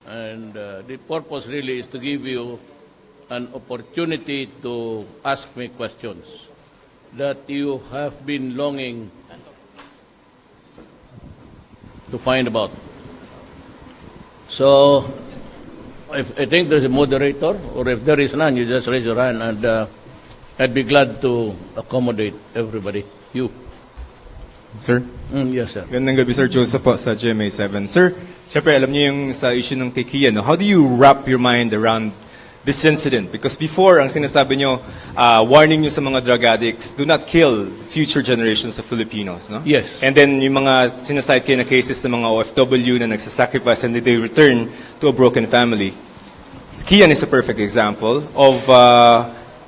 And the purpose really is to give you an opportunity to ask me questions that you have been longing to find about. So, if I think there's a moderator, or if there is none, you just raise your hand, and I'd be glad to accommodate everybody. You. Sir? Yes, sir. Gandang gabi, Sir Joseph po sa GMA 7. Sir, syempre alam niyo yung sa issue ng kay Kian, no? How do you wrap your mind around this incident? Because before, ang sinasabi niyo, warning niyo sa mga drug addicts, do not kill future generations of Filipinos, no? Yes. And then yung mga sinaside kayo na cases ng mga OFW na nagsasacrifice and they return to a broken family. Kian is a perfect example of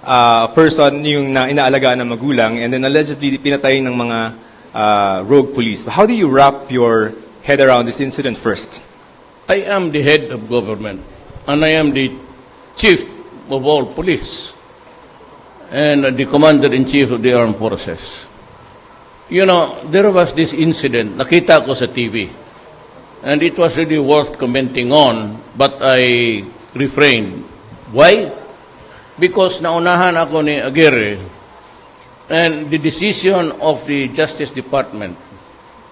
a person yung inaalagaan ng magulang and then allegedly pinatay ng mga rogue police. How do you wrap your head around this incident first? I am the head of government, and I am the chief of all police, and the commander-in-chief of the armed forces. You know, there was this incident, nakita ko sa TV, and it was really worth commenting on, but I refrained. Why? Because naunahan ako ni Aguirre, and the decision of the Justice Department,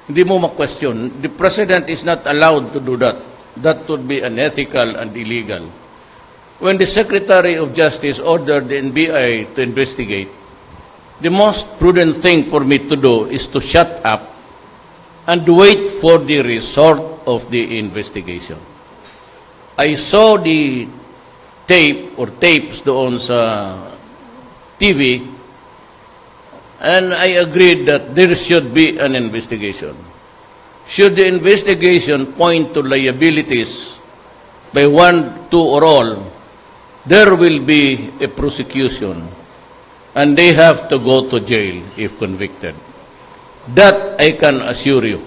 hindi mo ma-question. The President is not allowed to do that. That would be unethical and illegal. When the Secretary of Justice ordered the NBI to investigate, the most prudent thing for me to do is to shut up and wait for the result of the investigation. I saw the tape or tapes doon sa TV, and I agreed that there should be an investigation. Should the investigation point to liabilities by one, two, or all, there will be a prosecution, and they have to go to jail if convicted. That I can assure you,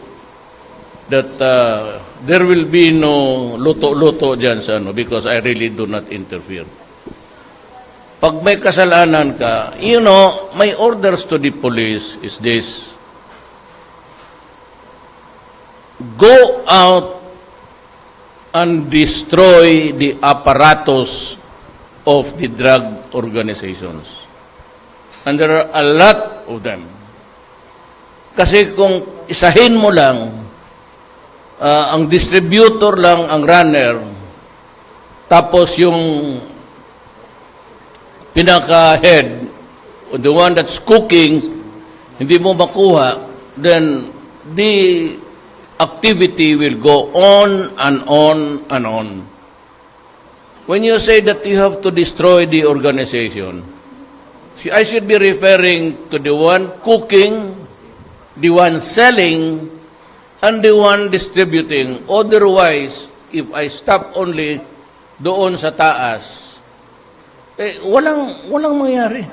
that there will be no luto-luto dyan sa ano, because I really do not interfere. Pag may kasalanan ka, you know, my orders to the police is this: go out and destroy the apparatus of the drug organizations. And there are a lot of them. Kasi kung isahin mo lang, ang distributor lang ang runner, tapos yung pinaka-head, the one that's cooking, hindi mo makuha, then the activity will go on and on and on. When you say that you have to destroy the organization, I should be referring to the one cooking, the one selling, and the one distributing. Otherwise, if I stop only doon sa taas, walang mangyari.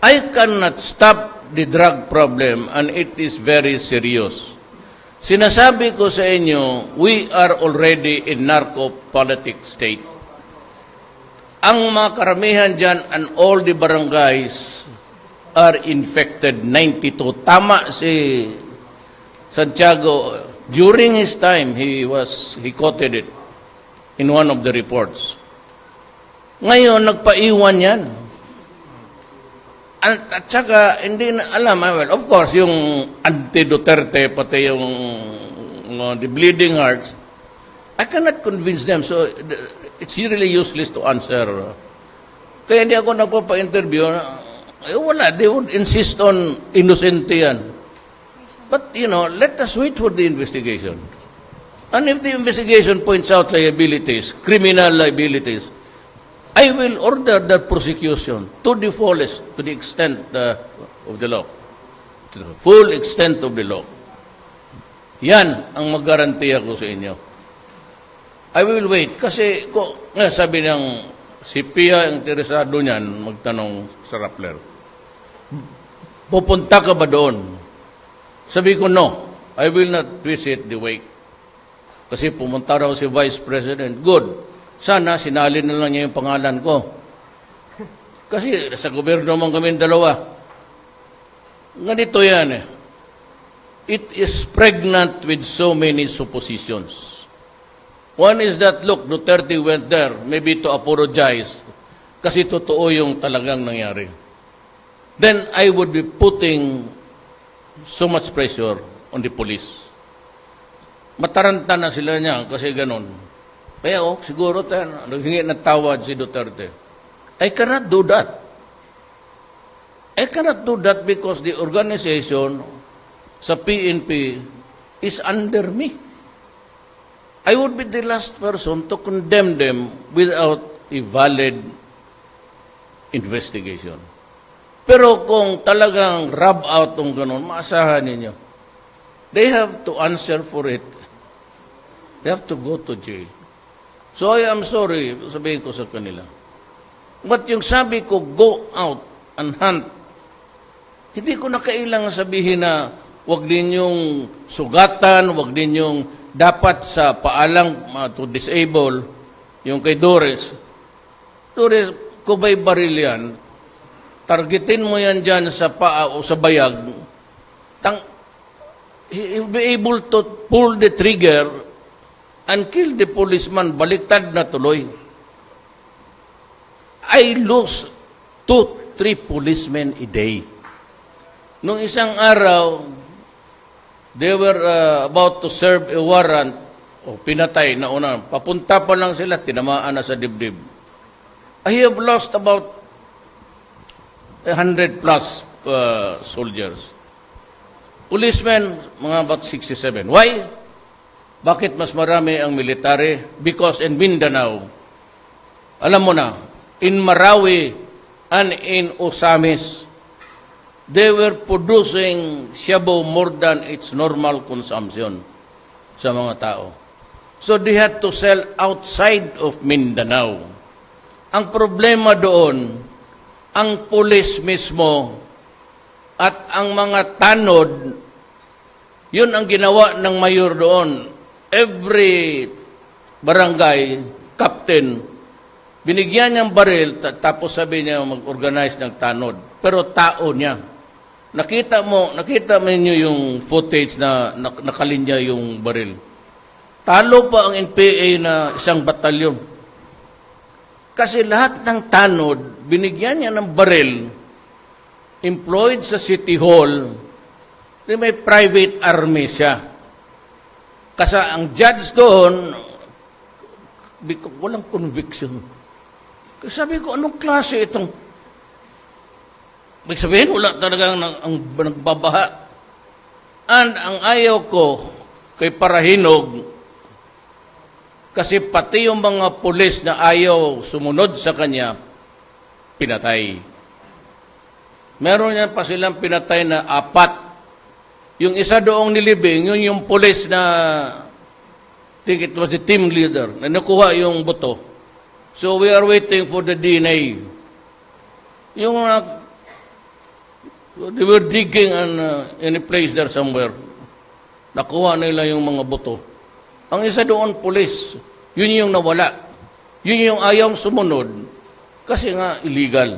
I cannot stop the drug problem, and it is very serious. Sinasabi ko sa inyo, we are already in narco-politic state. Ang mga karamihan dyan and all the barangays are infected, 92. Tama si Santiago. During his time, he quoted it in one of the reports. Ngayon, nagpaiwan yan. At saka, hindi na alam, well, of course, yung anti-Duterte, pati yung the bleeding hearts, I cannot convince them. So, it's really useless to answer. Kaya hindi ako nagpapa-interview. Wala, they would insist on innocent yan. But, you know, let us wait for the investigation. And if the investigation points out liabilities, criminal liabilities, I will order that prosecution to the fullest, to the extent of the law, to the full extent of the law. Yan ang mag-garantiya ko sa inyo. I will wait kasi sabi niyang si Pia ang interesado niyan magtanong sa Rappler. Pupunta ka ba doon? Sabi ko, no, I will not visit the wake. Kasi pumunta raw si Vice President. Good. Sana sinalin na lang niya yung pangalan ko. Kasi sa gobyerno naman kami dalawa. Ganito yan eh. It is pregnant with so many suppositions. One is that, look, Duterte went there maybe to apologize kasi totoo yung talagang nangyari. Then I would be putting so much pressure on the police. Mataranta na sila niya kasi ganun. Kaya siguro naghingi ng tawad si Duterte. I cannot do that. I cannot do that because the organization sa PNP is under me. I would be the last person to condemn them without a valid investigation. Pero kung talagang rub out ng ganun, maasahan ninyo. They have to answer for it. They have to go to jail. So I am sorry, sabihin ko sa kanila. But yung sabi ko, go out and hunt, hindi ko na kailangan sabihin na wag ninyong sugatan, wag ninyong dapat sa paalang to disable, yung kay Doris. Doris, kung may baril yan, targetin mo yan dyan sa paa o sa bayag, he will be able to pull the trigger and kill the policeman. Baliktad na tuloy. I lose 2-3 policemen a day. Nung isang araw, they were about to serve a warrant o pinatay na una. Papunta pa lang sila, tinamaan na sa dibdib. I have lost about 100 plus soldiers. Policemen, mga about 67. Why? Bakit mas marami ang military? Because in Mindanao, alam mo na, in Marawi and in Osamis, they were producing shabu more than its normal consumption sa mga tao. So they had to sell outside of Mindanao. Ang problema doon, ang pulis mismo at ang mga tanod, yun ang ginawa ng mayor doon. Every barangay, captain, binigyan niyang baril, tapos sabi niya mag-organize ng tanod. Pero tao niya. Nakita mo niyo yung footage na nakalinya yung baril. Talo pa ang NPA na isang batalyon. Kasi lahat ng tanod, binigyan niya ng baril, employed sa City Hall, may private army siya. Kasi ang judge doon, walang conviction. Kasi sabi ko, anong klase itong... Ibig sabihin, wala talagang nagbabaha. And ang ayaw ko kay Parahinog, kasi pati yung mga pulis na ayaw sumunod sa kanya, pinatay. Meron yan pa silang pinatay na 4. Yung isa doong nilibing, yun yung pulis na, I think it was the team leader, na nakuha yung buto. So we are waiting for the DNA. Yung they were digging in a place there somewhere. Nakuha nila yung mga buto. Ang isa doon, pulis. Yun yung nawala. Yun yung ayaw sumunod. Kasi nga, illegal.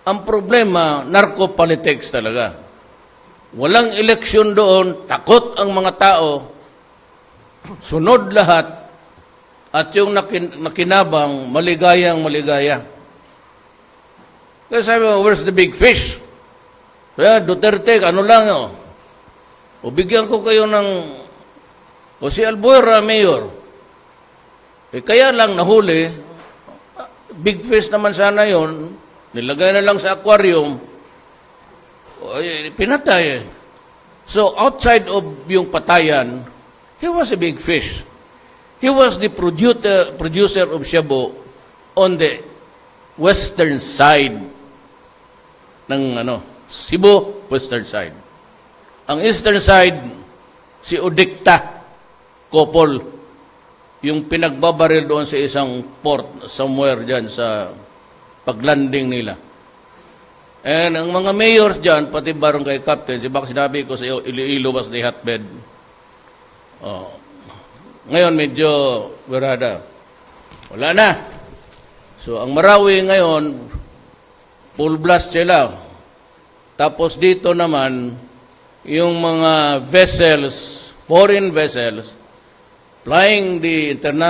Ang problema, narco-politics talaga. Walang eleksyon doon, takot ang mga tao, sunod lahat, at yung nakinabang, maligayang-maligaya. Kaya sabi mo, where's the big fish? Kaya Duterte, ano lang, o bigyan ko kayo ng, o si Albuera, mayor. Kaya lang nahuli, big fish naman sana yon, nilagay na lang sa aquarium, pinatay. So, outside of yung patayan, he was a big fish. He was the producer of shabu on the western side ng Cebu, western side. Ang eastern side, si Udikta couple, yung pinagbabaril doon sa isang port somewhere dyan sa paglanding nila. And ang mga mayors dyan, pati barangay captain, baka sinabi ko sa iyo, Iloilo was the hotbed. Ngayon, medyo berada. Wala na. So, ang Marawi ngayon, full blast sila. Tapos dito naman, yung mga vessels, foreign vessels, flying the international